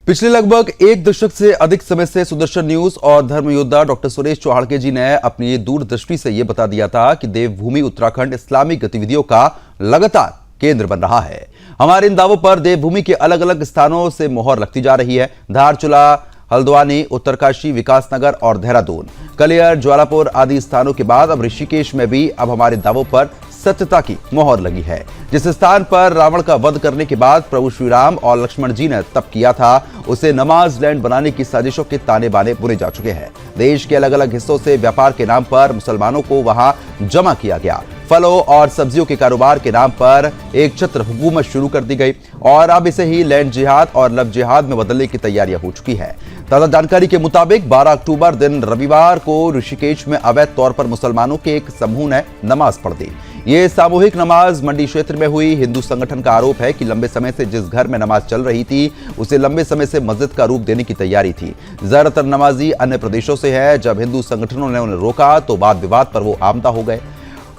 पिछले लगभग एक दशक से अधिक समय से सुदर्शन न्यूज और धर्म योद्धा डॉक्टर सुरेश चौहाड़के जी ने अपनी दूरदृष्टि से यह बता दिया था कि देवभूमि उत्तराखंड इस्लामिक गतिविधियों का लगातार केंद्र बन रहा है। हमारे इन दावों पर देवभूमि के अलग अलग स्थानों से मोहर लगती जा रही है। धारचूला, हल्द्वानी, उत्तरकाशी, विकासनगर और देहरादून, कलियर, ज्वालापुर आदि स्थानों के बाद अब ऋषिकेश में भी अब हमारे दावों पर सत्यता की मोहर लगी है। जिस स्थान पर रावण का वध करने के बाद प्रभु श्री राम और लक्ष्मण जी ने तप किया था, उसे नमाज लैंड बनाने की साजिशों के ताने बाने बुने जा चुके हैं। देश के अलग अलग हिस्सों से व्यापार के नाम पर मुसलमानों को वहां जमा किया गया। फलों और सब्जियों के कारोबार के नाम पर एक छत्र हुकूमत शुरू कर दी गई और अब इसे ही लैंड जिहाद और लव जिहाद में बदलने की तैयारियां हो चुकी है। ताजा जानकारी के मुताबिक 12 अक्टूबर दिन रविवार को ऋषिकेश में अवैध तौर पर मुसलमानों के एक समूह ने नमाज पढ़ दी। ये सामूहिक नमाज मंडी क्षेत्र में हुई। हिंदू संगठन का आरोप है कि लंबे समय से जिस घर में नमाज चल रही थी उसे लंबे समय से मस्जिद का रूप देने की तैयारी थी। ज्यादातर नमाजी अन्य प्रदेशों से है। जब हिंदू संगठनों ने उन्हें रोका तो वाद विवाद पर वो आमदा हो गए।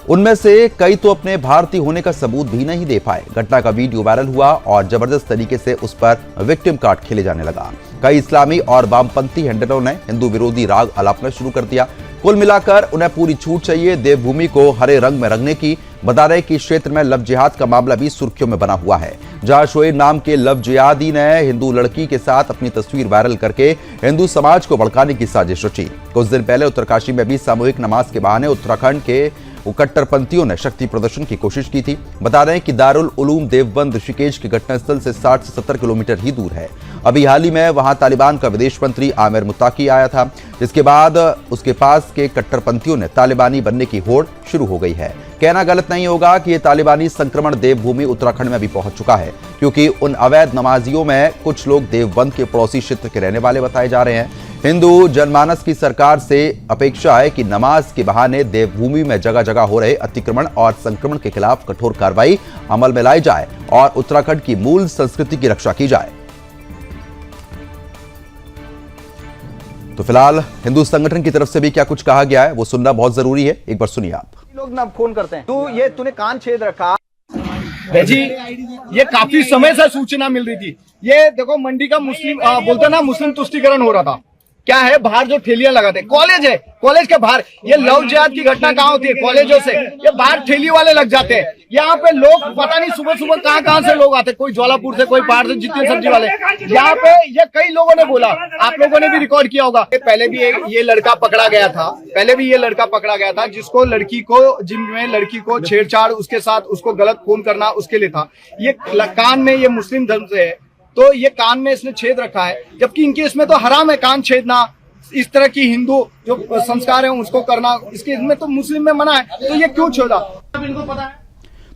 उनमें से कई तो अपने भारतीय होने का सबूत भी नहीं दे पाए। घटना का वीडियो वायरल हुआ और जबरदस्त तरीके से उस पर विक्टिम कार्ड खेले जाने लगा। कई इस्लामी और वामपंथी हैंडलों ने हिंदू विरोधी राग अलापना शुरू कर दिया। कुल मिलाकर उन्हें पूरी छूट चाहिए देवभूमि को हरे रंग में रंगने की। बता रहे कि इस क्षेत्र में लव जिहाद का मामला भी सुर्खियों में बना हुआ है, जहां शोएब नाम के लव जिहादी ने हिंदू लड़की के साथ अपनी तस्वीर वायरल करके हिंदू समाज को भड़काने की साजिश रची। कुछ दिन पहले उत्तरकाशी में भी सामूहिक नमाज के बहाने उत्तराखंड के कट्टरपंथियों ने शक्ति प्रदर्शन की कोशिश की थी। बता रहे हैं कि दारुल उलूम देवबंद ऋषिकेश के घटनास्थल से 60 से 70 किलोमीटर ही दूर है। अभी हाल ही में वहां तालिबान का विदेश मंत्री आमिर मुत्ताकी आया था, जिसके बाद उसके पास के कट्टरपंथियों ने तालिबानी बनने की होड़ शुरू हो गई है। कहना गलत नहीं होगा कि ये तालिबानी संक्रमण देवभूमि उत्तराखंड में भी पहुंच चुका है, क्योंकि उन अवैध नमाजियों में कुछ लोग देवबंद के पड़ोसी क्षेत्र के रहने वाले बताए जा रहे हैं। हिंदू जनमानस की सरकार से अपेक्षा है कि नमाज के बहाने देवभूमि में जगह जगह हो रहे अतिक्रमण और संक्रमण के खिलाफ कठोर कार्रवाई अमल में लाई जाए और उत्तराखंड की मूल संस्कृति की रक्षा की जाए। तो फिलहाल हिंदू संगठन की तरफ से भी क्या कुछ कहा गया है वो सुनना बहुत जरूरी है। एक बार सुनिए आप। लोग ना फोन करते हैं, तूने कान छेद रखा जी। ये काफी समय से सूचना मिल रही थी। ये देखो मंडी का मुस्लिम बोलते ना मुस्लिम तुष्टीकरण हो रहा था। क्या है, बाहर जो ठेलियां लगाते, कॉलेज है, कॉलेज के बाहर ये लव जिहाद की घटना कहाँ होती है? कॉलेजों से ये बाहर ठेली वाले लग जाते हैं। यहाँ पे लोग पता नहीं सुबह सुबह कहाँ से लोग आते, कोई ज्वालापुर से, कोई बाहर से, जितने सब्जी वाले यहाँ पे। ये कई लोगों ने बोला, आप लोगों ने भी रिकॉर्ड किया होगा। पहले भी ये लड़का पकड़ा गया था, जिसको लड़की को जिम में लड़की को छेड़छाड़, उसके साथ उसको गलत फोन करना उसके लिए था। ये कान में, ये मुस्लिम धर्म से है तो ये कान में इसने छेद रखा है, जबकि इनके इसमें तो हराम है कान छेदना। इस तरह की हिंदू जो संस्कार है उसको करना, इसके इसमें तो मुस्लिम में मना है, तो ये क्यों छोड़ा? अब इनको पता है।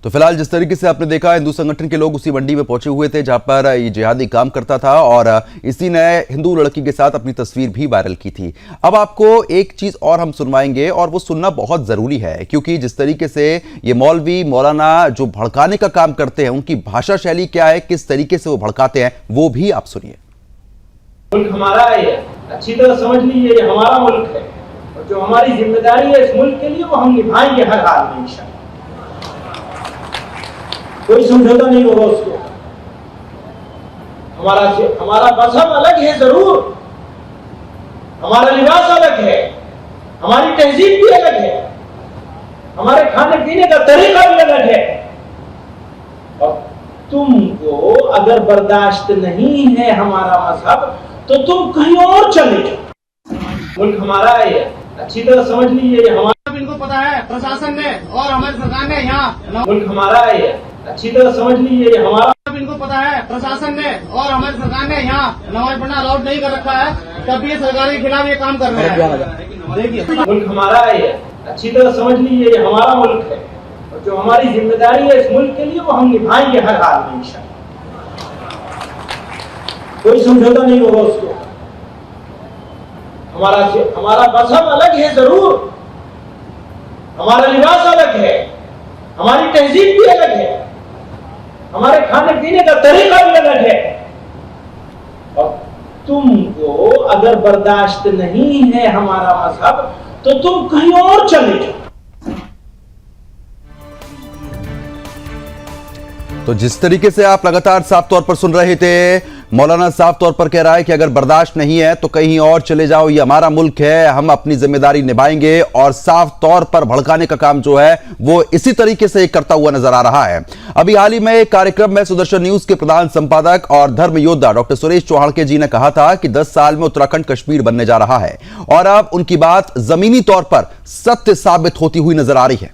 तो फिलहाल जिस तरीके से आपने देखा, हिंदू संगठन के लोग उसी मंडी में पहुंचे हुए थे जहां पर ये जिहादी काम करता था और इसी ने हिंदू लड़की के साथ अपनी तस्वीर भी वायरल की थी। अब आपको एक चीज और हम सुनवाएंगे और वो सुनना बहुत जरूरी है, क्योंकि जिस तरीके से ये मौलवी मौलाना जो भड़काने का काम करते हैं, उनकी भाषा शैली क्या है, किस तरीके से वो भड़काते हैं, वो भी आप सुनिए। मुल्क हमारा है, अच्छी तरह समझ लीजिए, ये हमारा मुल्क है और जो हमारी जिम्मेदारी है इस मुल्क के लिए वो हम निभाएंगे हर हाल में इंशाअल्लाह। कोई समझौता नहीं होगा उसको। हमारा मजहब अलग है जरूर, हमारा लिबास अलग है, हमारी तहजीब भी अलग है, हमारे खाने पीने का तरीका भी अलग है। और तुमको अगर बर्दाश्त नहीं है हमारा मजहब तो तुम कहीं और चले जाओ। मुल्क हमारा है, अच्छी तरह समझ लीजिए, ये हमारा, इनको पता है प्रशासन ने और हमारी सरकार ने। यहाँ मुल्क हमारा है, अच्छी तरह समझ लीजिए, ये हमारा, इनको पता है प्रशासन ने और हमारी सरकार ने यहाँ नमाज पढ़ना अलाउड नहीं कर रखा है, तब ये सरकार के खिलाफ ये काम कर रहे हैं। देखिए, मुल्क हमारा है, अच्छी तरह समझ लीजिए, ये हमारा मुल्क है और जो हमारी जिम्मेदारी है इस मुल्क के लिए वो हम निभाएंगे हर हाल में इंशाअल्लाह। कोई समझौता नहीं होगा उसको। हमारा मजहब अलग है जरूर, हमारा लिबास अलग है, हमारी तहजीब भी अलग है, हमारे खाने पीने का तरीका भी अलग है। और तुमको अगर बर्दाश्त नहीं है हमारा मजहब तो तुम कहीं और चले जाओ। तो जिस तरीके से आप लगातार साफ तौर पर सुन रहे थे, मौलाना साफ तौर पर कह रहा है कि अगर बर्दाश्त नहीं है तो कहीं और चले जाओ, ये हमारा मुल्क है, हम अपनी जिम्मेदारी निभाएंगे। और साफ तौर पर भड़काने का काम जो है वो इसी तरीके से करता हुआ नजर आ रहा है। अभी हाल ही में एक कार्यक्रम में सुदर्शन न्यूज के प्रधान संपादक और धर्म योद्धा डॉक्टर सुरेश चौहाड़के जी ने कहा था कि 10 साल में उत्तराखंड कश्मीर बनने जा रहा है, और अब उनकी बात जमीनी तौर पर सत्य साबित होती हुई नजर आ रही है।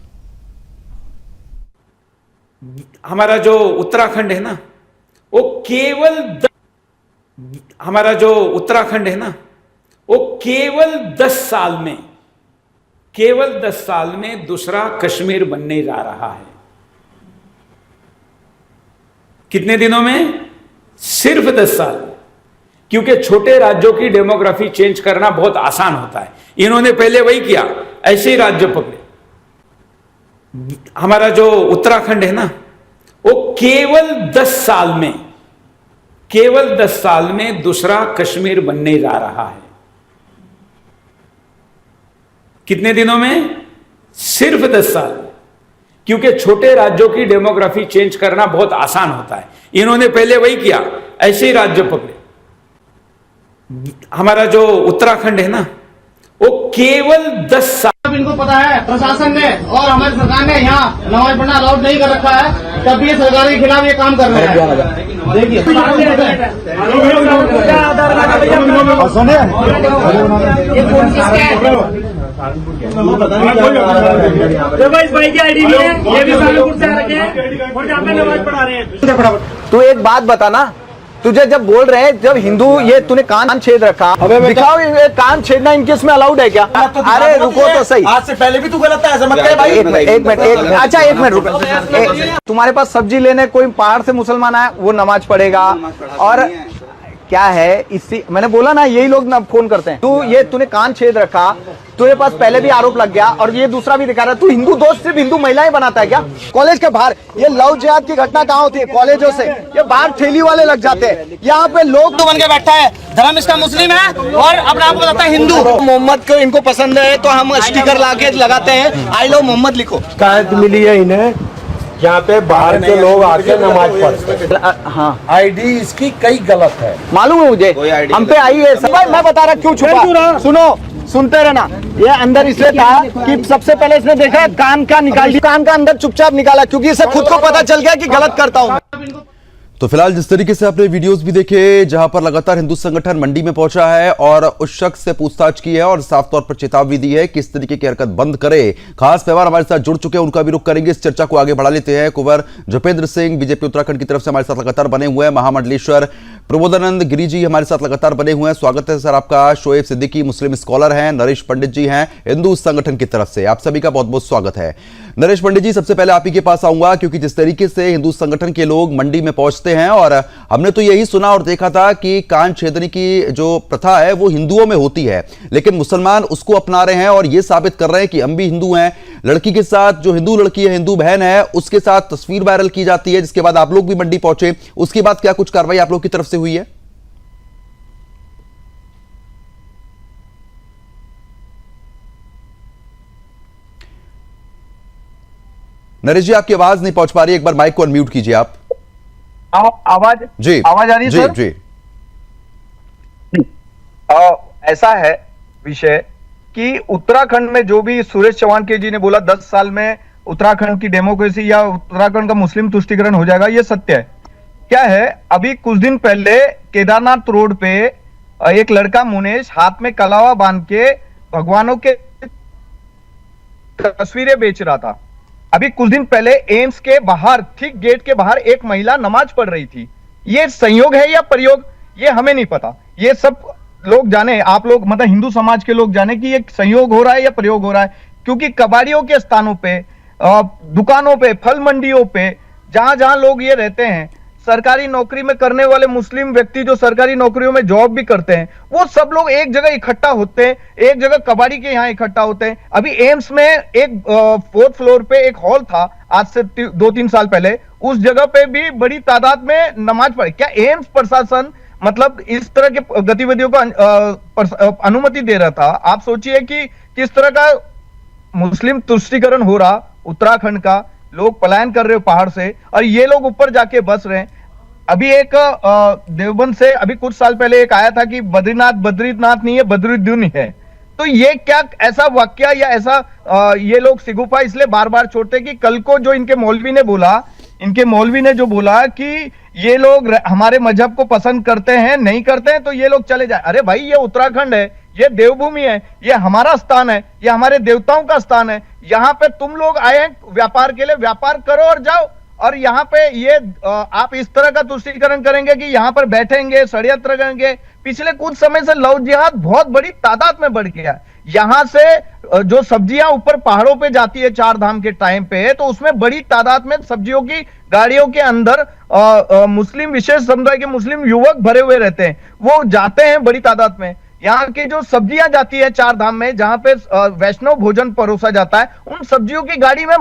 हमारा जो उत्तराखंड है ना, वो हमारा जो उत्तराखंड है ना, वो केवल 10 साल में दूसरा कश्मीर बनने जा रहा है। कितने दिनों में? सिर्फ 10 साल में। क्योंकि छोटे राज्यों की डेमोग्राफी चेंज करना बहुत आसान होता है, इन्होंने पहले वही किया, ऐसे ही राज्य पकड़े। हमारा जो उत्तराखंड है ना, वो केवल 10 साल में दूसरा कश्मीर बनने जा रहा है। कितने दिनों में? सिर्फ 10 साल में। क्योंकि छोटे राज्यों की डेमोग्राफी चेंज करना बहुत आसान होता है, इन्होंने पहले वही किया, ऐसे ही राज्य पकड़े। हमारा जो उत्तराखंड है ना, वो केवल 10 साल। इनको पता है, प्रशासन ने और हमारी सरकार ने यहाँ नमाज पढ़ना अलाउड नहीं कर रखा है, तब भी सरकार के खिलाफ ये काम कर रहे हैं। देखिए भाई की आईडी भी है, ये भी सहारनपुर से आ रखे हैं और जहाँ पे नमाज पढ़ा रहे हैं। तू एक बात बता ना, तुझे जब बोल रहे हैं, जब हिंदू ये तूने कान छेद रखा, दिखाओ ये कान छेदना इनके इसमें अलाउड है क्या? अरे रुको तो सही, आज से पहले भी तू गलत था, ऐसा मत कह भाई। एक मिनट अच्छा एक मिनट रुको। तुम्हारे पास सब्जी लेने कोई पहाड़ से मुसलमान आया, वो नमाज पढ़ेगा। और क्या है इससे, मैंने बोला ना, यही लोग ना फोन करते हैं। तूने कान छेद रखा, तुझे पास पहले भी आरोप लग गया और ये दूसरा भी दिखा रहा है। तू हिंदू दोस्त सिर्फ हिंदू महिलाएं बनाता है क्या? कॉलेज के बाहर ये लव जिहाद की घटना कहाँ होती है? कॉलेजों से ये बाहर ठेली वाले लग जाते हैं, यहाँ पे लोग तो बन के बैठा है, धर्म इसका मुस्लिम है और अपने आप को बताता है हिंदू। मोहम्मद को इनको पसंद है तो हम स्टिकर लाके लगाते हैं, आई लव मोहम्मद लिखो। शिकायत मिली है इन्हें, यहाँ पे बाहर के लोग आके नमाज पढ़ते हैं। हाँ, आईडी इसकी कई गलत है, मालूम है मुझे, हम पे आई है सब। मैं बता रहा क्यों छुपा, सुनो, सुनते रहना। ये अंदर इसलिए था कि सबसे पहले इसने देखा कान का निकाल दिया, कान का अंदर चुपचाप निकाला, क्योंकि इसे खुद को पता चल गया कि गलत करता हूँ। तो फिलहाल जिस तरीके से आपने वीडियोस भी देखे, जहां पर लगातार हिंदू संगठन मंडी में पहुंचा है और उस शख्स से पूछताछ की है और साफ तौर पर चेतावनी दी है कि इस तरीके की हरकत बंद करे। खास मेहमान हमारे साथ जुड़ चुके हैं, उनका भी रुख करेंगे, इस चर्चा को आगे बढ़ा लेते हैं। कुंवर जपेंद्र सिंह बीजेपी उत्तराखंड की तरफ से हमारे साथ लगातार बने हुए हैं। महामंडलेश्वर प्रबोधानंद गिरी जी हमारे साथ लगातार बने हुए हैं, स्वागत है सर आपका। शोएब सिद्दीकी मुस्लिम स्कॉलर हैं, नरेश पंडित जी हैं हिंदू संगठन की तरफ से, आप सभी का बहुत बहुत स्वागत है। नरेश पंडित जी, सबसे पहले आप ही के पास आऊंगा, क्योंकि जिस तरीके से हिंदू संगठन के लोग मंडी में पहुंचते हैं, और हमने तो यही सुना और देखा था कि कान छेदने की जो प्रथा है वो हिंदुओं में होती है, लेकिन मुसलमान उसको अपना रहे हैं और ये साबित कर रहे हैं कि हम भी हिंदू हैं। लड़की के साथ, जो हिंदू लड़की है, हिंदू बहन है, उसके साथ तस्वीर वायरल की जाती है, जिसके बाद आप लोग भी मंडी पहुंचे। उसके बाद क्या कुछ कार्रवाई आप लोग की तरफ से हुई है? नरेश जी, आपकी आवाज नहीं पहुंच पा रही, एक बार माइक को अनम्यूट कीजिए आप। आवाज जी, आवाज आ रही है जी, सर? जी। ऐसा है विषय कि उत्तराखंड में जो भी सुरेश चौहाड़के जी ने बोला 10 साल में उत्तराखंड की डेमोक्रेसी या उत्तराखंड का मुस्लिम तुष्टीकरण हो जाएगा, ये सत्य है। क्या है, अभी कुछ दिन पहले केदारनाथ रोड पे एक लड़का मुनेश हाथ में कलावा बांध के भगवानों के तस्वीरें बेच रहा था। अभी कुछ दिन पहले एम्स के बाहर, ठीक गेट के बाहर, एक महिला नमाज पढ़ रही थी। ये संयोग है या प्रयोग, ये हमें नहीं पता। ये सब लोग जाने, आप लोग मतलब हिंदू समाज के लोग जाने कि ये संयोग हो रहा है या प्रयोग हो रहा है। क्योंकि कबाड़ियों के स्थानों पे, दुकानों पे, फल मंडियों पे, जहां जहां लोग ये रहते हैं, सरकारी नौकरी में करने वाले मुस्लिम व्यक्ति जो सरकारी नौकरियों में जॉब भी करते हैं, वो सब लोग एक जगह इकट्ठा होते हैं, एक जगह कबाड़ी के यहाँ इकट्ठा होते हैं। अभी एम्स में एक 4th फ्लोर पे एक हॉल था, आज से 2-3 साल पहले, उस जगह पे भी बड़ी तादाद में नमाज पढ़े। क्या एम्स प्रशासन मतलब इस तरह के गतिविधियों को अनुमति दे रहा था? आप सोचिए कि किस तरह का मुस्लिम तुष्टीकरण हो रहा उत्तराखंड का। लोग पलायन कर रहे हो पहाड़ से और ये लोग ऊपर जाके बस रहे हैं। अभी एक देवबंद से अभी कुछ साल पहले एक आया था कि बद्रीनाथ नहीं है, बद्रुद्दीन है। तो ये क्या ऐसा वाक्य या ऐसा ये लोग सिगुफा इसलिए बार बार छोड़ते कि कल को जो इनके मौलवी ने जो बोला कि ये लोग हमारे मजहब को पसंद करते हैं, नहीं करते हैं तो ये लोग चले जाए। अरे भाई, ये उत्तराखंड है, ये देवभूमि है, ये हमारा स्थान है, ये हमारे देवताओं का स्थान है। यहाँ पे तुम लोग आए हैं व्यापार के लिए, व्यापार करो और जाओ। और यहाँ पे ये आप इस तरह का तुष्टीकरण करेंगे कि यहाँ पर बैठेंगे, षड्यंत्र करेंगे। पिछले कुछ समय से लव जिहाद बहुत बड़ी तादाद में बढ़ गया। यहाँ से जो सब्जियां ऊपर पहाड़ों पे जाती है 4 धाम के टाइम पे, तो उसमें बड़ी तादाद में सब्जियों की गाड़ियों के अंदर मुस्लिम विशेष समुदाय के मुस्लिम युवक भरे हुए रहते हैं, वो जाते हैं बड़ी तादाद में। यहाँ की जो सब्जियां जाती है 4 धाम में, जहां पे वैष्णव भोजन परोसा जाता है, उन सब्जियों की गाड़ी में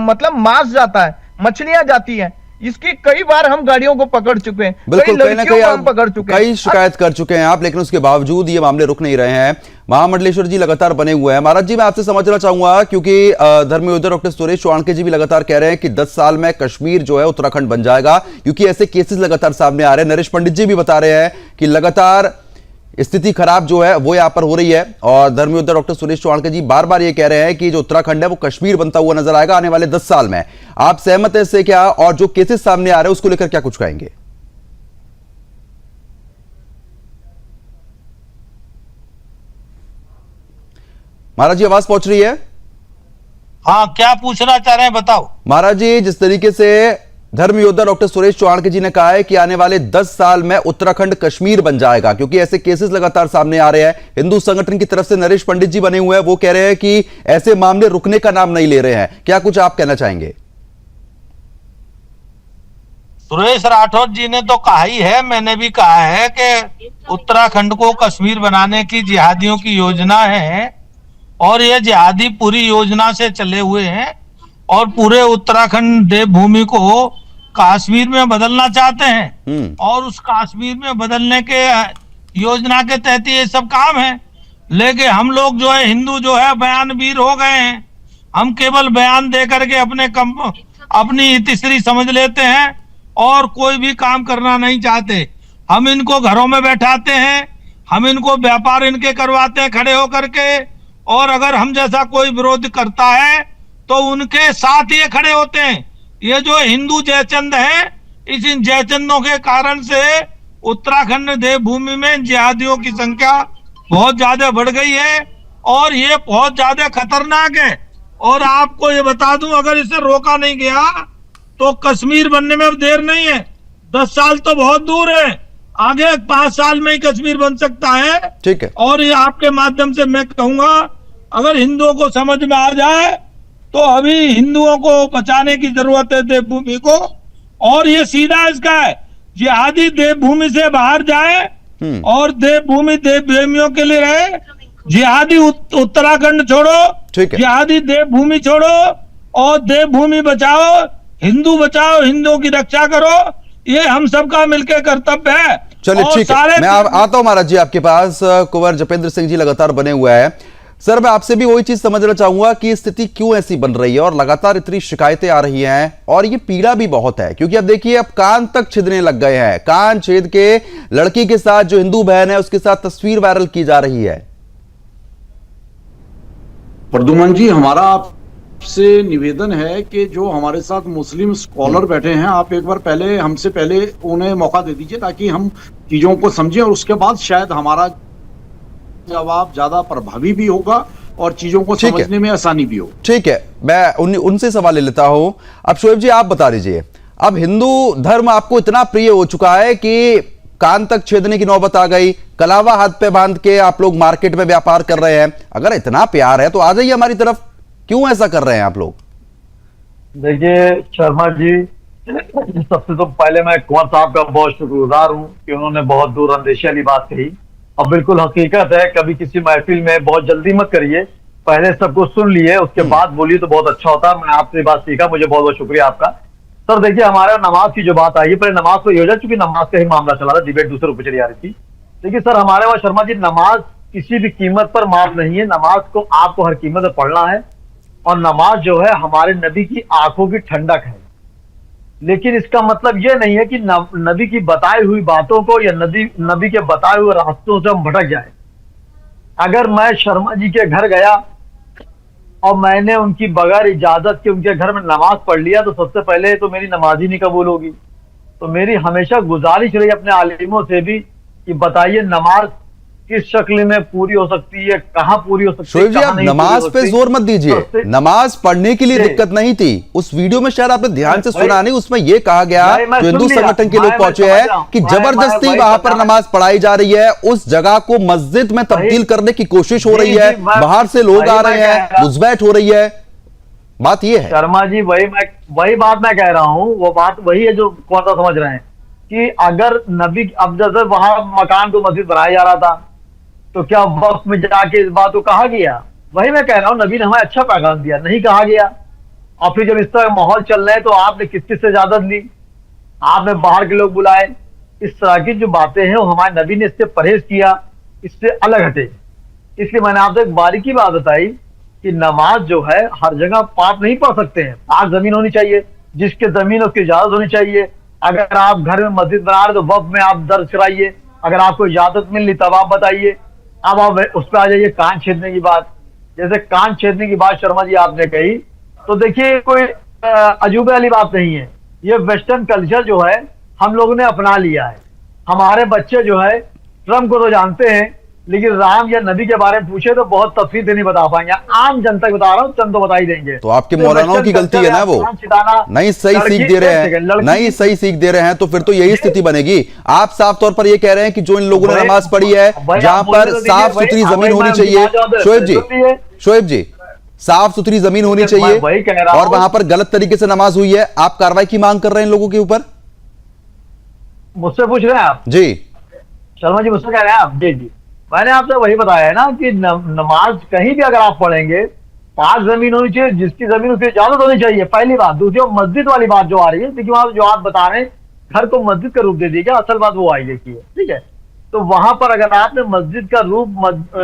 मतलब मांस जाता है, मछलियां जाती हैं। इसकी कई बार हम गाड़ियों को पकड़ चुके हैं, बिल्कुल, कहीं ना कहीं हम पकड़ चुके हैं, कई शिकायत कर चुके हैं आप, लेकिन उसके बावजूद ये मामले रुक नहीं रहे हैं। महामंडलेश्वर जी लगातार बने हुए हैं। महाराज जी, मैं आपसे समझना चाहूंगा, क्योंकि धर्मयोद्धा डॉक्टर सुरेश चौहान जी भी लगातार कह रहे हैं कि 10 साल में कश्मीर जो है उत्तराखंड बन जाएगा, क्योंकि ऐसे केसेस लगातार सामने आ रहे हैं। नरेश पंडित जी भी बता रहे हैं कि लगातार स्थिति खराब जो है वो यहां पर हो रही है, और धर्मयोद्धा डॉक्टर सुरेश चौहान जी बार बार ये कह रहे हैं कि जो उत्तराखंड है वो कश्मीर बनता हुआ नजर आएगा आने वाले 10 साल में। आप सहमत हैं इससे क्या, और जो केसेस सामने आ रहे हैं उसको लेकर क्या कुछ कहेंगे? महाराज जी, आवाज पहुंच रही है? हाँ, क्या पूछना चाह रहे हैं बताओ। महाराज जी, जिस तरीके से धर्मयोद्धा डॉक्टर सुरेश चौहान जी ने कहा है कि आने वाले 10 साल में उत्तराखंड कश्मीर बन जाएगा, क्योंकि ऐसे केसेस लगातार सामने आ रहे हैं। हिंदू संगठन की तरफ से नरेश पंडित जी बने हुए हैं, वो कह रहे हैं कि ऐसे मामले रुकने का नाम नहीं ले रहे हैं। क्या कुछ आप कहना चाहेंगे? सुरेश राठौर जी ने तो कहा ही है, मैंने भी कहा है कि उत्तराखंड को कश्मीर बनाने की जिहादियों की योजना है, और ये जिहादी पूरी योजना से चले हुए हैं और पूरे उत्तराखंड देवभूमि को कश्मीर में बदलना चाहते हैं। और उस कश्मीर में बदलने के योजना के तहत ये सब काम है। लेकिन हम लोग जो है, हिंदू जो है, बयानवीर हो गए हैं। हम केवल बयान दे करके अपनी तीसरी समझ लेते हैं और कोई भी काम करना नहीं चाहते। हम इनको घरों में बैठाते हैं, हम इनको व्यापार इनके करवाते हैं खड़े होकर के, और अगर हम जैसा कोई विरोध करता है तो उनके साथ ये खड़े होते हैं। ये जो हिंदू जयचंद है, इस इन जयचंदों के कारण से उत्तराखंड देवभूमि में जिहादियों की संख्या बहुत ज्यादा बढ़ गई है, और ये बहुत ज्यादा खतरनाक है। और आपको ये बता दूं, अगर इसे रोका नहीं गया तो कश्मीर बनने में अब देर नहीं है। 10 साल तो बहुत दूर है, आगे 5 साल में ही कश्मीर बन सकता है। ठीक है। और ये आपके माध्यम से मैं कहूंगा, अगर हिंदुओं को समझ में आ जाए तो अभी हिंदुओं को बचाने की जरूरत है देवभूमि को। और ये सीधा इसका है, जिहादी देवभूमि से बाहर जाए और देवभूमि देवभूमियों के लिए रहे। जिहादी उत्तराखंड छोड़ो, जिहादी देवभूमि छोड़ो, और देवभूमि बचाओ, हिंदू बचाओ, हिंदुओं की रक्षा करो। ये हम सबका मिलकर कर्तव्य है। चलिए, ठीक है, मैं आता हूं महाराज जी आपके पास। कुंवर जपेंद्र सिंह जी लगातार बने हुए हैं। सर, मैं आपसे भी वही चीज समझना चाहूंगा कि स्थिति क्यों ऐसी बन रही है और लगातार इतनी शिकायतें आ रही हैं, और ये पीड़ा भी बहुत है, क्योंकि अब देखिए अब कान तक छिदने लग गए हैं। कान छेद के लड़की के साथ जो हिंदू बहन है उसके साथ तस्वीर वायरल की जा रही है। प्रद्युमन जी, हमारा आपसे निवेदन है कि जो हमारे साथ मुस्लिम स्कॉलर बैठे हैं, आप एक बार पहले हमसे पहले उन्हें मौका दे दीजिए ताकि हम चीजों को समझें, और उसके बाद शायद हमारा जवाब ज्यादा प्रभावी भी होगा और चीजों को समझने में आसानी भी हो। ठीक है, मैं उनसे सवाल ले लेता हूं। अब शोएब जी, आप बता दीजिए, अब हिंदू धर्म आपको इतना प्रिय हो चुका है कि कान तक छेदने की नौबत आ गई, कलावा हाथ पे बांध के आप लोग मार्केट में व्यापार कर रहे हैं। अगर इतना प्यार है तो आ जाइए हमारी तरफ, क्यों ऐसा कर रहे हैं आप लोग? देखिए शर्मा जी, सबसे तो पहले मैं कुंवर साहब का बहुत शुक्रगुजार हूँ कि उन्होंने बहुत दूरअंदेशी वाली बात कही। अब बिल्कुल हकीकत है, कभी किसी महफिल में बहुत जल्दी मत करिए, पहले सबको सुन लिए उसके बाद बोलिए तो बहुत अच्छा होता। मैं आपसे बात सीखा, मुझे बहुत बहुत शुक्रिया आपका। सर देखिए, हमारा नमाज की जो बात आई है, पहले नमाज को योजना, चूंकि नमाज का ही मामला चला था, डिबेट दूसरे ऊपर चली आ रही थी। देखिए सर, हमारे वहां शर्मा जी, नमाज किसी भी कीमत पर माफ नहीं है। नमाज को आपको हर कीमत पर पढ़ना है, और नमाज जो है हमारे नबी की आंखों की ठंडक है। लेकिन इसका मतलब ये नहीं है कि नबी की बताई हुई बातों को या नबी के बताए हुए रास्तों से हम भटक जाए। अगर मैं शर्मा जी के घर गया और मैंने उनकी बगैर इजाजत के उनके घर में नमाज पढ़ लिया तो सबसे पहले तो मेरी नमाज ही नहीं कबूल होगी। तो मेरी हमेशा गुजारिश रही अपने आलिमों से भी कि बताइए नमाज किस शक्ल में पूरी हो सकती है, कहाँ पूरी हो सकती है। शोएब जी, आप नमाज पे जोर मत दीजिए, नमाज पढ़ने के लिए जी। दिक्कत नहीं थी। उस वीडियो में शायद आपने ध्यान से सुना नहीं, उसमें यह कहा गया मैं जो हिंदू सुन लिया। संगठन के लोग मैं पहुंचे समझ हैं रहा हूं। कि मैं जबरदस्ती वही वहां बता पर रहा नमाज पढ़ाई जा रही है, उस जगह को मस्जिद में तब्दील करने की कोशिश हो रही है, बाहर से लोग आ रहे हैं, घुसपैठ हो रही है। बात यह है शर्मा जी, वही बात मैं कह रहा हूँ, वो बात वही है जो कौन सा समझ रहे हैं कि अगर नबी, अब जैसे वहां मकान को मस्जिद बनाया जा रहा था तो क्या वक्त में जाके इस बात को कहा गया? वही मैं कह रहा हूँ, नबी ने हमें अच्छा पैगाम दिया, नहीं कहा गया। और फिर जब इस तरह माहौल चल रहा है तो आपने किस किस से इजाजत ली, आपने बाहर के लोग बुलाए, इस तरह की जो बातें हैं वो हमारे नबी ने इससे परहेज किया, इससे अलग हटे। इसलिए मैंने आपसे एक बारीकी बात बताई कि नमाज जो है हर जगह पाक नहीं पढ़ सकते हैं, पाक जमीन होनी चाहिए, जिसके जमीन उसकी इजाजत होनी चाहिए। अगर आप घर में मस्जिद बना रहे तो वक्फ में आप दर्ज कराइए, अगर आपको इजाजत मिल ली तब आप बताइए। अब आप उस पर आ जाइए कान छेदने की बात। जैसे कान छेदने की बात शर्मा जी आपने कही, तो देखिए कोई अजूबे वाली बात नहीं है। ये वेस्टर्न कल्चर जो है हम लोगों ने अपना लिया है। हमारे बच्चे जो है ट्रम्प को तो जानते हैं, लेकिन राम या नबी के बारे में पूछे तो बहुत तफसील से नहीं बता पाएंगे। आम जनता को बता रहा हूँ, चंद तो बता ही देंगे। तो आपके मौलानाओं की गलती है ना, वो नहीं सही सीख दे रहे हैं, नहीं सही सीख दे रहे हैं, तो फिर तो यही स्थिति बनेगी। आप साफ तौर पर ये कह रहे हैं कि जो इन लोगों ने नमाज पढ़ी है, जहां पर साफ सुथरी जमीन होनी चाहिए, शोएब जी साफ सुथरी जमीन होनी चाहिए, और वहां पर गलत तरीके से नमाज हुई है, आप कार्रवाई की मांग कर रहे हैं इन लोगों के ऊपर? मुझसे पूछ रहे हैं आप? जी शर्मा जी, मुझसे कह रहे हैं आप? जी जी, मैंने आपसे वही बताया है ना कि नमाज कहीं भी अगर आप पढ़ेंगे पाक जमीन होनी चाहिए, जिसकी जमीन उसकी इजाजत होनी चाहिए, पहली बात। दूसरी मस्जिद वाली बात जो आ रही है, देखिए वहां जो आप बता रहे हैं घर को मस्जिद का रूप दे दीजिएगा, असल बात वो आई देखिए, ठीक है। तो वहां पर अगर आपने मस्जिद का रूप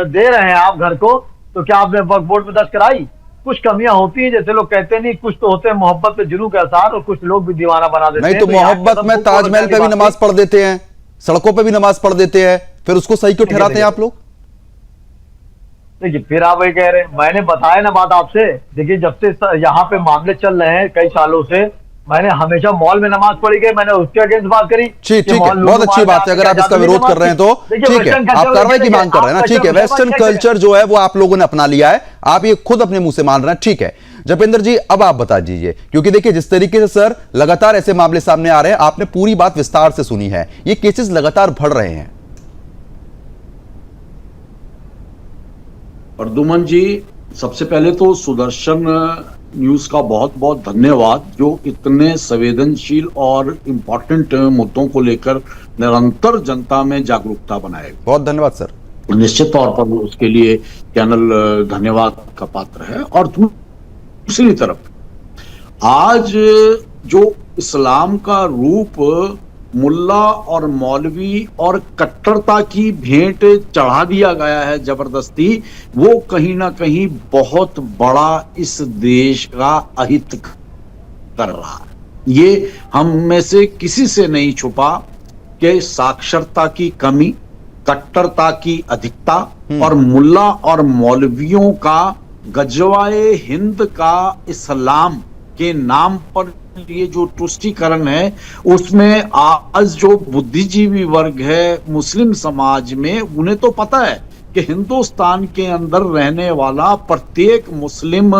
दे रहे हैं आप घर को, तो क्या आपने वक्फ बोर्ड में दर्ज कराई? कुछ कमियां होती हैं, जैसे लोग कहते नहीं, कुछ तो होते हैं मोहब्बत पे जुनून के आसार, और कुछ लोग भी दीवाना बना देते हैं। नहीं तो मोहब्बत में ताजमहल पे भी नमाज पढ़ देते हैं, सड़कों पे भी नमाज पढ़ देते हैं, फिर उसको सही क्यों ठहराते हैं आप लोग? देखिए फिर आप वही कह रहे हैं, मैंने बताया ना बात आपसे। देखिए जब से यहाँ पे मामले चल रहे हैं कई सालों से, मैंने हमेशा मॉल में नमाज पढ़ी गई, मैंने उसके अगेंस्ट बात करी। ठीक है, बहुत अच्छी बात है। अगर आप इसका विरोध कर रहे हैं तो ठीक है, आप कार्रवाई की मांग कर रहे हैं ना, ठीक है। वेस्टर्न कल्चर जो है वो आप लोगों ने अपना लिया है, आप ये खुद अपने मुंह से मान रहे हैं, ठीक है। जपेंद्र जी, अब आप बता दीजिए, क्योंकि देखिए जिस तरीके से सर लगातार ऐसे मामले सामने आ रहे हैं, आपने पूरी बात विस्तार से सुनी है, ये केसेस लगातार बढ़ रहे हैं। प्रदुमन जी, सबसे पहले तो सुदर्शन न्यूज का बहुत बहुत धन्यवाद, जो इतने संवेदनशील और इम्पोर्टेंट मुद्दों को लेकर निरंतर जनता में जागरूकता बनाए। बहुत धन्यवाद सर। निश्चित तौर पर उसके लिए चैनल धन्यवाद का पात्र है। और दूसरी तरफ आज जो इस्लाम का रूप मुल्ला और मौलवी और कट्टरता की भेंट चढ़ा दिया गया है जबरदस्ती, वो कहीं ना कहीं बहुत बड़ा इस देश का अहित कर रहा है। ये हम में से किसी से नहीं छुपा कि साक्षरता की कमी, कट्टरता की अधिकता और मुल्ला और मौलवियों का गजवाए हिंद का इस्लाम के नाम पर ये जो तुष्टीकरण है, उसमें आज जो बुद्धिजीवी वर्ग है मुस्लिम समाज में, उन्हें तो पता है कि हिंदुस्तान के अंदर रहने वाला प्रत्येक मुस्लिम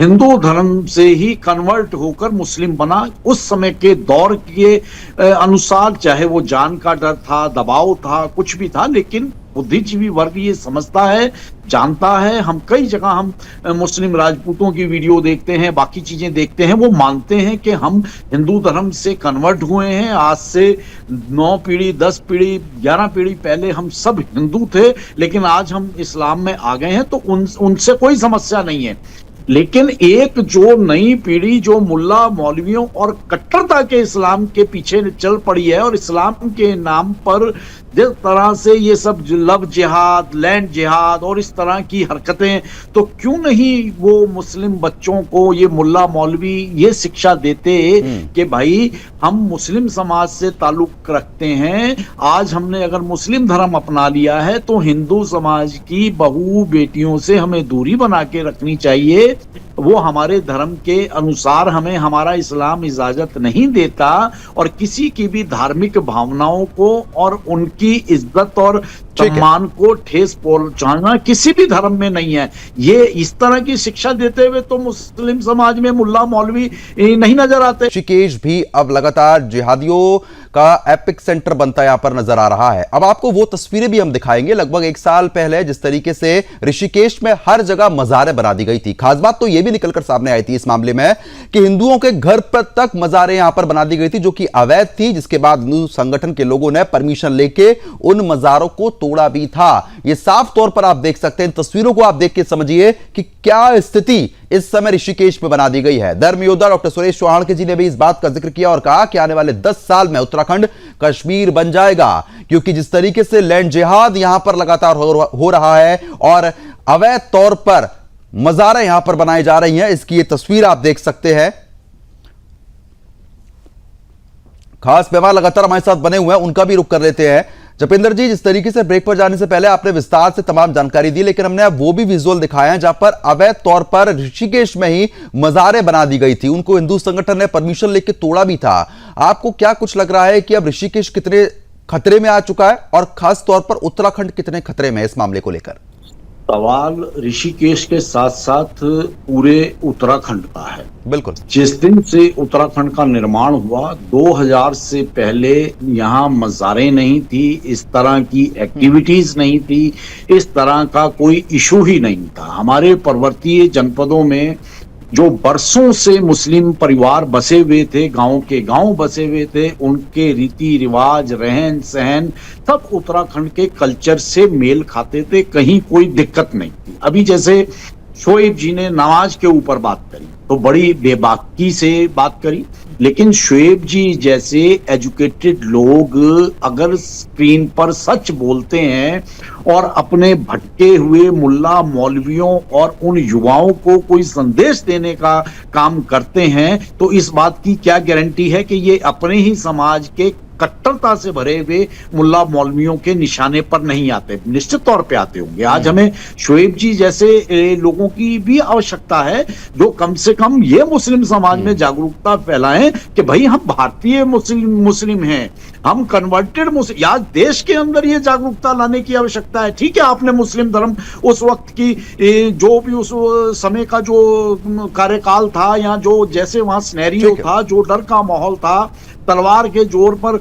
हिंदू धर्म से ही कन्वर्ट होकर मुस्लिम बना। उस समय के दौर के अनुसार, चाहे वो जान का डर था, दबाव था, कुछ भी था, लेकिन बुद्धिजीवी वर्ग ये समझता है, जानता है। हम कई जगह हम मुस्लिम राजपूतों की वीडियो देखते हैं, बाकी चीजें देखते हैं, वो मानते हैं कि हम हिंदू धर्म से कन्वर्ट हुए हैं। आज से 9 पीढ़ी, 10 पीढ़ी, 11 पीढ़ी पहले हम सब हिंदू थे, लेकिन आज हम इस्लाम में आ गए हैं, तो उनसे कोई समस्या नहीं है। लेकिन एक जो नई पीढ़ी जो मुल्ला मौलवियों और कट्टरता के इस्लाम के पीछे चल पड़ी है और इस्लाम के नाम पर जिस तरह से ये सब लव जिहाद, लैंड जिहाद और इस तरह की हरकतें, तो क्यों नहीं वो मुस्लिम बच्चों को ये मुल्ला मौलवी ये शिक्षा देते कि भाई हम मुस्लिम समाज से ताल्लुक रखते हैं, आज हमने अगर मुस्लिम धर्म अपना लिया है तो हिंदू समाज की बहू बेटियों से हमें दूरी बना के रखनी चाहिए। वो हमारे धर्म के अनुसार हमें हमारा इस्लाम इजाजत नहीं देता और किसी की भी धार्मिक भावनाओं को और उनकी इज्जत और सम्मान को ठेस पहुंचाना किसी भी धर्म में नहीं है। ये इस तरह की शिक्षा देते हुए तो मुस्लिम समाज में मुल्ला मौलवी नहीं नजर आते। ऋषिकेश भी अब लगातार जिहादियों का एपिक सेंटर बनता यहां पर नजर आ रहा है। अब आपको वो तस्वीरें भी हम दिखाएंगे। लगभग 1 साल पहले जिस तरीके से ऋषिकेश में हर जगह मजारें बना दी गई थी, खास बात तो यह भी निकलकर सामने आई थी इस मामले में कि हिंदुओं के घर पर तक मजारें यहां पर बना दी गई थी जो कि अवैध थी, जिसके बाद हिंदू संगठन के लोगों ने परमिशन लेके उन मजारों को तोड़ा भी था। यह साफ तौर पर आप देख सकते हैं, इन तस्वीरों को आप देख के समझिए कि क्या स्थिति इस समय ऋषिकेश में बना दी गई है। धर्म योद्धा डॉक्टर सुरेश चौहान जी ने भी इस बात का जिक्र किया और कहा कि आने वाले 10 साल में उत्तराखंड कश्मीर बन जाएगा, क्योंकि जिस तरीके से लैंड जिहाद यहां पर लगातार हो रहा है और अवैध तौर पर मजारें यहां पर बनाई जा रही हैं, इसकी ये तस्वीर आप देख सकते हैं। खास मेहमान लगातार हमारे साथ बने हुए हैं, उनका भी रुख कर लेते हैं। जपेंद्र जी, जिस तरीके से ब्रेक पर जाने से पहले आपने विस्तार से तमाम जानकारी दी, लेकिन हमने अब वो भी विजुअल दिखाया है जहां पर अवैध तौर पर ऋषिकेश में ही मजारें बना दी गई थी, उनको हिंदू संगठन ने परमिशन लेके तोड़ा भी था। आपको क्या कुछ लग रहा है कि अब ऋषिकेश कितने खतरे में आ चुका है और खास तौर पर उत्तराखंड कितने खतरे में है इस मामले को लेकर? सवाल ऋषिकेश के साथ साथ पूरे उत्तराखंड का है। बिल्कुल। जिस दिन से उत्तराखंड का निर्माण हुआ 2000 से पहले यहाँ मज़ारें नहीं थी, इस तरह की एक्टिविटीज नहीं थी, इस तरह का कोई इशू ही नहीं था। हमारे पर्वतीय जनपदों में जो बरसों से मुस्लिम परिवार बसे हुए थे, गांव के गांव बसे हुए थे, उनके रीति रिवाज, रहन सहन सब उत्तराखंड के कल्चर से मेल खाते थे, कहीं कोई दिक्कत नहीं थी। अभी जैसे शोएब जी ने नमाज के ऊपर बात करी तो बड़ी बेबाकी से बात करी, लेकिन शोएब जी जैसे एजुकेटेड लोग अगर स्क्रीन पर सच बोलते हैं और अपने भटके हुए मुल्ला मौलवियों और उन युवाओं को कोई संदेश देने का काम करते हैं, तो इस बात की क्या गारंटी है कि ये अपने ही समाज के कट्टरता से भरे हुए मुल्ला मौलवियों के निशाने पर नहीं आते? निश्चित तौर पे आते होंगे। आज हमें शोएब जी जैसे लोगों की भी आवश्यकता है जो कम से कम ये मुस्लिम समाज में जागरूकता फैलाएं कि भाई हम भारतीय मुस्लिम हैं, हम कन्वर्टेड मुस्लिम। या देश के अंदर ये जागरूकता लाने की आवश्यकता है। ठीक है, आपने मुस्लिम धर्म उस वक्त की जो भी उस समय का जो कार्यकाल था या जो जैसे वहां सिनेरियो था, जो डर का माहौल था, तलवार के जोर पर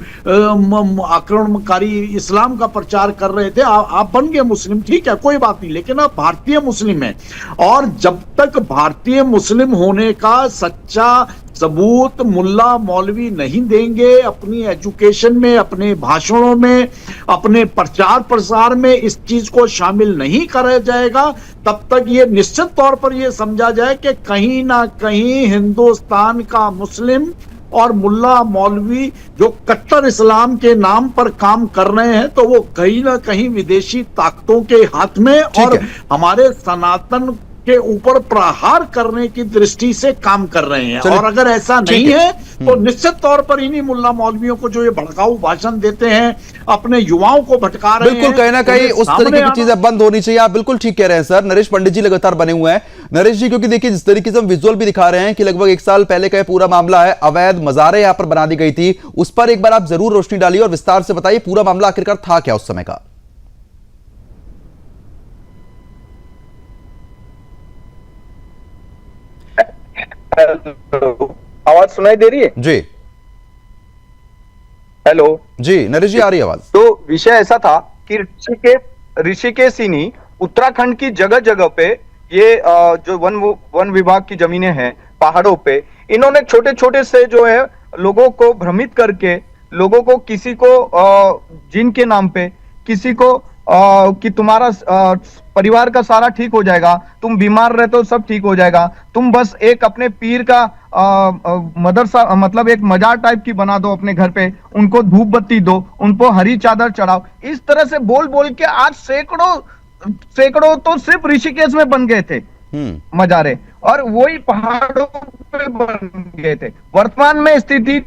आक्रमणकारी इस्लाम का प्रचार कर रहे थे, आप बन गए मुस्लिम, ठीक है, कोई बात नहीं, लेकिन आप भारतीय मुस्लिम हैं। और जब तक भारतीय मुस्लिम होने का सच्चा सबूत मुल्ला मौलवी नहीं देंगे, अपनी एजुकेशन में, अपने भाषणों में, अपने प्रचार प्रसार में इस चीज को शामिल नहीं करा जाएगा, तब तक ये निश्चित तौर पर यह समझा जाए कि कहीं ना कहीं हिंदुस्तान का मुस्लिम और मुल्ला मौलवी जो कट्टर इस्लाम के नाम पर काम कर रहे हैं, तो वो कहीं ना कहीं विदेशी ताकतों के हाथ में और हमारे सनातन के ऊपर प्रहार करने की दृष्टि से काम कर रहे हैं। और अगर ऐसा नहीं है तो निश्चित तौर पर इन्हीं मुल्ला मौलवियों को जो ये भड़काऊ भाषण देते हैं, अपने युवाओं को भटका रहे हैं, बिल्कुल कहीं ना कहीं उस तरीके की चीजें बंद होनी चाहिए। आप बिल्कुल ठीक कह रहे हैं सर। नरेश पंडित जी लगातार बने हुए हैं। नरेश जी, क्योंकि देखिए जिस तरीके से हम विजुअल भी दिखा रहे हैं कि लगभग 1 साल पहले का पूरा मामला है, अवैध मजारें यहां पर बना दी गई थी, उस पर एक बार आप जरूर रोशनी डालिए और विस्तार से बताइए पूरा मामला आखिरकार था क्या उस समय का। आवाज सुनाई दे रही है? जी हेलो जी नरेश जी, आ रही है आवाज। तो विषय ऐसा था कि ऋषिकेश ही नहीं, उत्तराखंड की जगह जगह पे ये जो वन विभाग की जमीनें हैं पहाड़ों पे, इन्होंने छोटे छोटे से जो है लोगों को भ्रमित करके, लोगों को किसी को जिन के नाम पे, किसी को कि तुम्हारा परिवार का सारा ठीक हो जाएगा, तुम बीमार रहते हो सब ठीक हो जाएगा, तुम बस एक अपने पीर का मदरसा मतलब एक मजार टाइप की बना दो अपने घर पे, उनको धूप बत्ती दो, उनको हरी चादर चढ़ाओ। इस तरह से बोल बोल के आज सैकड़ों तो सिर्फ ऋषिकेश में बन गए थे मजारे, और वही पहाड़ों पे बन गए थे। वर्तमान में स्थिति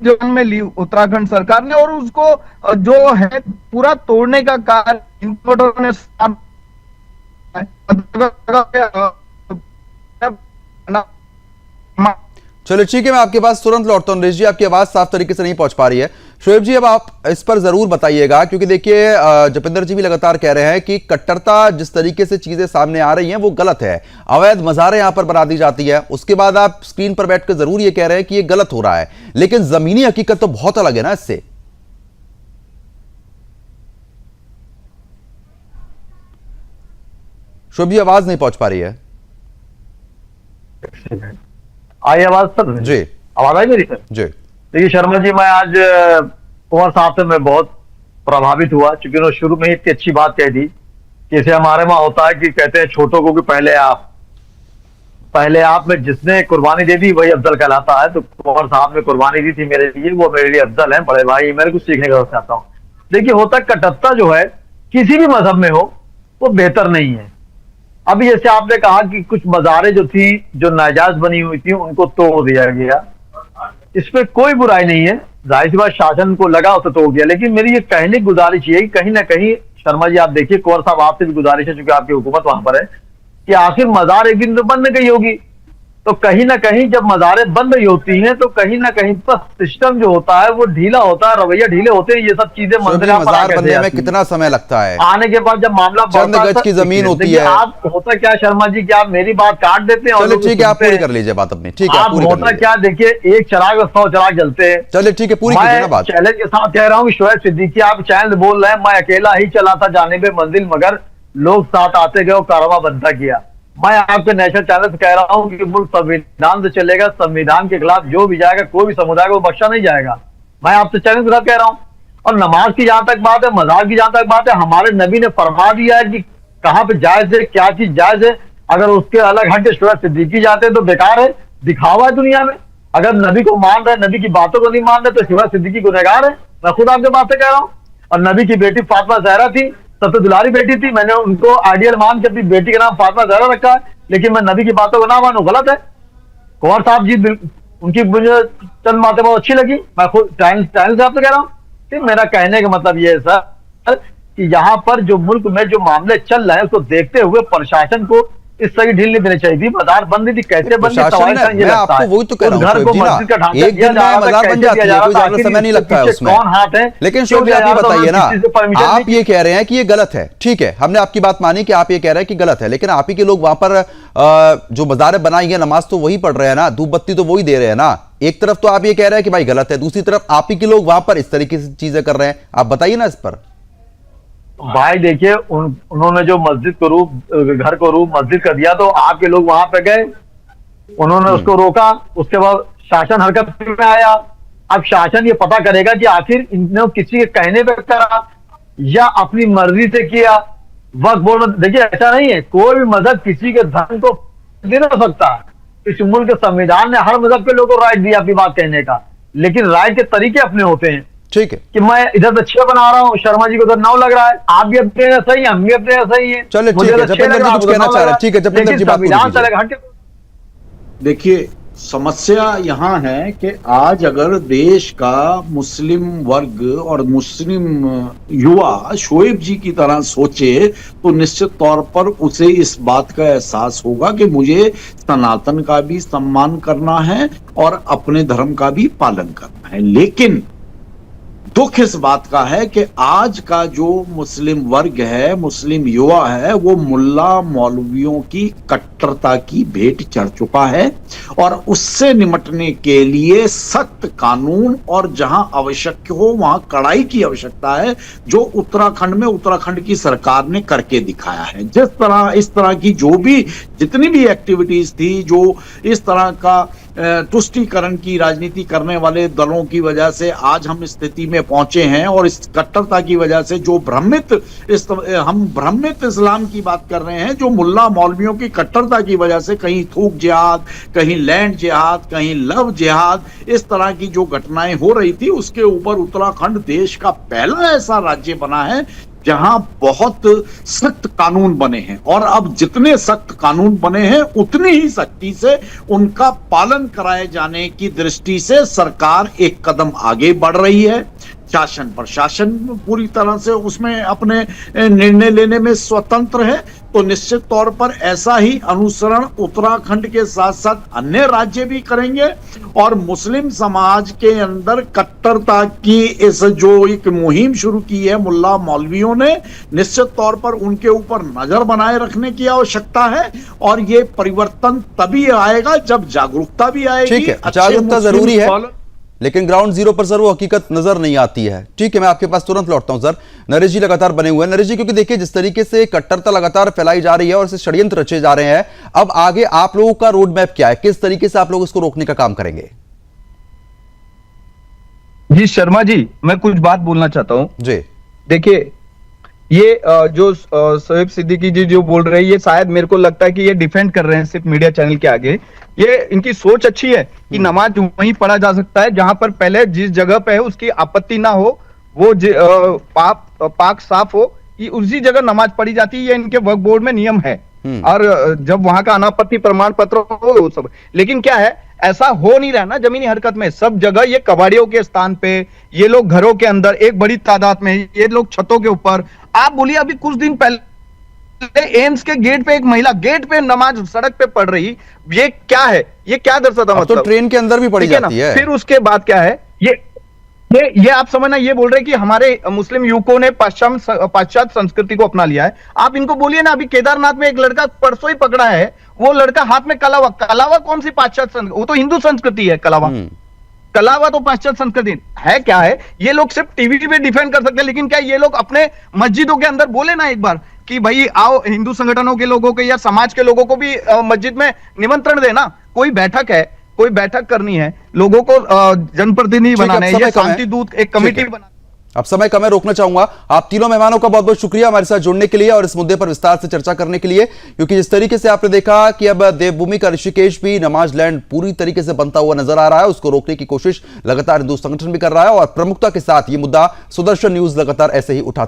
जो में ली उत्तराखंड सरकार ने, और उसको जो है पूरा तोड़ने का कार्य इन लोगों ने चलिए ठीक है, मैं आपके पास तुरंत लौटता हूं। नरेश जी, आपकी आवाज साफ तरीके से नहीं पहुंच पा रही है। शोएब जी, अब आप इस पर जरूर बताइएगा, क्योंकि देखिए जपिंदर जी भी लगातार कह रहे हैं कि कट्टरता जिस तरीके से चीजें सामने आ रही हैं वो गलत है। अवैध मज़ारें यहां पर बना दी जाती है, उसके बाद आप स्क्रीन पर बैठकर जरूर ये कह रहे हैं कि ये गलत हो रहा है, लेकिन जमीनी हकीकत तो बहुत अलग है ना इससे। शोएब जी, आवाज नहीं पहुंच पा रही है। आई आवाज सर? जी, आवाज आई मेरी सर? जी। देखिए शर्मा जी, मैं आज कुंवर साहब से मैं बहुत प्रभावित हुआ, क्योंकि उन्होंने शुरू में ही इतनी अच्छी बात कह दी कि जैसे हमारे वहां होता है कि कहते हैं छोटों को कि पहले आप में जिसने कुर्बानी दे दी वही अफजल कहलाता है। तो कुंवर साहब ने कुर्बानी दी थी मेरे लिए, वो मेरे लिए अफजल है, बड़े भाई, मेरे को सीखने का चाहता हूँ। देखिए होता कटत्ता जो है किसी भी मजहब में हो वो बेहतर नहीं है। अभी जैसे आपने कहा कि कुछ मज़ारें जो थी जो नाजायज बनी हुई थी उनको तोड़ दिया गया, इसमें कोई बुराई नहीं है, जाहिर सी बात शासन को लगा तो तोड़ दिया। लेकिन मेरी ये कहने की गुजारिश ये है कि कहीं ना कहीं शर्मा जी आप देखिए, कुंवर साहब आपसे भी गुजारिश है, चूंकि आपकी हुकूमत वहां पर है, कि आखिर मज़ार एक दिन तो बंद गई होगी, तो कहीं ना कहीं जब मज़ारें बंद रही होती हैं तो कहीं ना कहीं पर सिस्टम जो होता है वो ढीला होता है, रवैया ढीले होते हैं, ये सब चीजें मज़ार बनने में कितना समय लगता है? आने के बाद जब मामला चंद गज की जमीन होती है। आप होता क्या शर्मा जी, क्या आप मेरी बात काट देते हैं? चलिए ठीक है, आप पूरी कर लीजिए बात अपनी। ठीक है, आप होता क्या, देखिए एक चराग और 100 चराग जलते हैं। चलिए ठीक है, पूरी कीजिए ना बात। चैलेंज के साथ कह रहा हूँ, शोएब सिद्दीकी आप चैलेंज बोल रहे हैं, मैं अकेला ही चला था जानिबे मंजिल, मगर लोग साथ आते गए, कारवा बनता किया। मैं आपके नेशनल चैनल से कह रहा हूं कि मुल्क संविधान से चलेगा, संविधान के खिलाफ जो भी जाएगा कोई भी समुदाय को बख्शा नहीं जाएगा। मैं आपसे चैनल के साथ कह रहा हूं। और नमाज की जहां तक बात है, मज़ार की जहां तक बात है, हमारे नबी ने फरमा दिया है कि कहां पे जायज है, क्या चीज जायज है। अगर उसके अलग हट के शोएब सिद्दीकी जाते हैं तो बेकार है, दिखावा है दुनिया में। अगर नबी को मान रहे, नबी की बातों को नहीं मान रहे, तो शोएब सिद्दीकी गुनहगार है। मैं खुद आपके बात से कह रहा हूं। और नबी की बेटी फातिमा ज़हरा थी, सबसे दुलारी बेटी थी, मैंने उनको आइडियल मान के अपनी बेटी का नाम फातिमा ज़हरा रखा है, लेकिन मैं नबी की बातों को ना मानूं गलत है। कुंवर साहब जी उनकी मुझे चंद बातें बहुत अच्छी लगी, मैं खुद चैनल से आपसे कह रहा हूँ कि मेरा कहने का मतलब ये है सर कि यहाँ पर जो मुल्क में जो मामले चल रहे हैं उसको देखते हुए प्रशासन को इस सही ढील नहीं देनी चाहिए थी। मज़ार बंदी थी, कैसे बंदी, मैं आपको वही तो कह रहा हूं, एक दिन में मज़ार बन जाती है, कोई ज्यादा समय नहीं लगता है उसमें। कौन हाथ है? लेकिन शोएब जी आप ये बताइए ना, आप ये कह रहे हैं कि ये गलत है, ठीक है, हमने आपकी बात मानी कि आप ये कह रहे हैं कि गलत है, लेकिन आप ही के लोग वहां पर जो मज़ारें बनाई है, नमाज तो वही पढ़ रहे हैं ना, धूप बत्ती तो वही दे रहे हैं ना। एक तरफ तो आप ये कह रहे हैं कि भाई गलत है, दूसरी तरफ आप ही के लोग वहां पर इस तरीके से चीजें कर रहे हैं, आप बताइए ना इस पर। भाई देखिए उन्होंने जो मस्जिद को रूप, घर को रूप मस्जिद कर दिया, तो आपके लोग वहां पे गए, उन्होंने उसको रोका, उसके बाद शासन हरकत में आया। अब शासन ये पता करेगा कि आखिर इन्होंने किसी के कहने पे करा या अपनी मर्जी से किया। वक्त बोल, देखिए ऐसा नहीं है, कोई भी मजहब किसी के धर्म को नहीं हो सकता। इस मुल्क के संविधान ने हर मजहब के लोगों को राइट दिया अपनी बात कहने का, लेकिन राइट के तरीके अपने होते हैं। ठीक है कि मैं इधर अच्छे बना रहा हूँ, शर्मा जी को उधर 9 लग रहा है, आप भी अपने सही है, हम भी अपने सही है। चलिए ठीक है, जपिंदर जी कुछ कहना चाह रहे हैं, ठीक है जपिंदर जी बात कीजिए। देखिए समस्या यहाँ है कि आज अगर देश का मुस्लिम वर्ग और मुस्लिम युवा शोएब जी की तरह सोचे तो निश्चित तौर पर उसे इस बात का एहसास होगा कि मुझे सनातन का भी सम्मान करना है और अपने धर्म का भी पालन करना है। लेकिन दुख इस बात का है कि आज का जो मुस्लिम वर्ग है, मुस्लिम युवा है, वो मुल्ला मौलवियों की कट्टरता की भेंट चढ़ चुका है और उससे निपटने के लिए सख्त कानून और जहां आवश्यक हो वहां कड़ाई की आवश्यकता है, जो उत्तराखंड में उत्तराखंड की सरकार ने करके दिखाया है। जिस तरह इस तरह की जो भी जितनी भी एक्टिविटीज थी, जो इस तरह का तुष्टीकरण की राजनीति करने वाले दलों की वजह से आज हम इस स्थिति में पहुंचे हैं। और इस कट्टरता की वजह से जो हम भ्रमित इस्लाम की बात कर रहे हैं, जो मुल्ला मौलवियों की कट्टरता की वजह से कहीं थूक जिहाद, कहीं लैंड जिहाद, कहीं लव जिहाद, इस तरह की जो घटनाएं हो रही थी, उसके ऊपर उत्तराखंड देश का पहला ऐसा राज्य बना है जहां बहुत सख्त कानून बने हैं। और अब जितने सख्त कानून बने हैं उतनी ही सख्ती से उनका पालन कराए जाने की दृष्टि से सरकार एक कदम आगे बढ़ रही है। शासन प्रशासन पूरी तरह से उसमें अपने निर्णय लेने में स्वतंत्र है। तो निश्चित तौर पर ऐसा ही अनुसरण उत्तराखंड के साथ साथ अन्य राज्य भी करेंगे। और मुस्लिम समाज के अंदर कट्टरता की इस जो एक मुहिम शुरू की है मुल्ला मौलवियों ने, निश्चित तौर पर उनके ऊपर नजर बनाए रखने की आवश्यकता है। और ये परिवर्तन तभी आएगा जब जागरूकता भी आएगी। ठीक है, जागरूकता जरूरी है, लेकिन ग्राउंड जीरो पर सर वो हकीकत नजर नहीं आती है। ठीक है, मैं आपके पास तुरंत लौटता हूं सर। नरेश जी लगातार बने हुए हैं। नरेश जी, क्योंकि देखिए जिस तरीके से कट्टरता लगातार फैलाई जा रही है और इसे षड्यंत्र रचे जा रहे हैं, अब आगे आप लोगों का रोड मैप क्या है? किस तरीके से आप लोग इसको रोकने का काम करेंगे? जी शर्मा जी, मैं कुछ बात बोलना चाहता हूं जी। देखिए, ये जो शोएब सिद्दीकी जी जो बोल रहे हैं, ये शायद मेरे को लगता है कि ये डिफेंड कर रहे हैं सिर्फ मीडिया चैनल के आगे। ये इनकी सोच अच्छी है कि नमाज वहीं पढ़ा जा सकता है जहां पर पहले जिस जगह पे है उसकी आपत्ति ना हो, वो पाक साफ हो, कि उसी जगह नमाज पढ़ी जाती है। ये इनके वक्फ बोर्ड में नियम है। और जब वहां का अनापत्ति प्रमाण पत्र हो सब, लेकिन क्या है, ऐसा हो नहीं रहा ना जमीनी हरकत में। सब जगह ये कबाड़ियों के स्थान पे, ये लोग घरों के अंदर एक बड़ी तादाद में, ये लोग छतों के ऊपर। आप बोलिए, अभी कुछ दिन पहले एम्स के गेट पे एक महिला गेट पे नमाज सड़क पे पढ़ रही, ये क्या है? ये क्या दर्शाता? मतलब तो ट्रेन के अंदर भी पढ़ी जाती है। फिर उसके बाद क्या है, ये आप समझना, ये बोल रहे हैं कि हमारे मुस्लिम युवकों ने पाश्चात्य संस्कृति को अपना लिया है। आप इनको बोलिए ना, अभी केदारनाथ में एक लड़का परसों ही पकड़ा है, वो लड़का हाथ में कलावा कौन सी पाश्चात्य संस्कृति? वो तो हिंदू संस्कृति है। कलावा तो पाश्चात्य संस्कृति है। क्या है, ये लोग सिर्फ टीवी पे डिफेंड कर सकते हैं, लेकिन क्या ये लोग अपने मस्जिदों के अंदर बोले ना एक बार कि भाई आओ, हिंदू संगठनों के लोगों को या समाज के लोगों को भी मस्जिद में निमंत्रण देना। कोई बैठक करनी है, लोगों को जनप्रतिनिधि बनाना है, या शांति दूत एक कमेटी बना। अब समय कम है, रोकना चाहूंगा। आप तीनों मेहमानों का बहुत बहुत शुक्रिया हमारे साथ जुड़ने के लिए और इस मुद्दे पर विस्तार से चर्चा करने के लिए, क्योंकि जिस तरीके से आपने देखा कि अब देवभूमि का ऋषिकेश भी नमाज लैंड पूरी तरीके से बनता हुआ नजर आ रहा है, उसको रोकने की कोशिश लगातार हिंदू संगठन भी कर रहा है और प्रमुखता के साथ ये मुद्दा सुदर्शन न्यूज लगातार ऐसे ही उठाता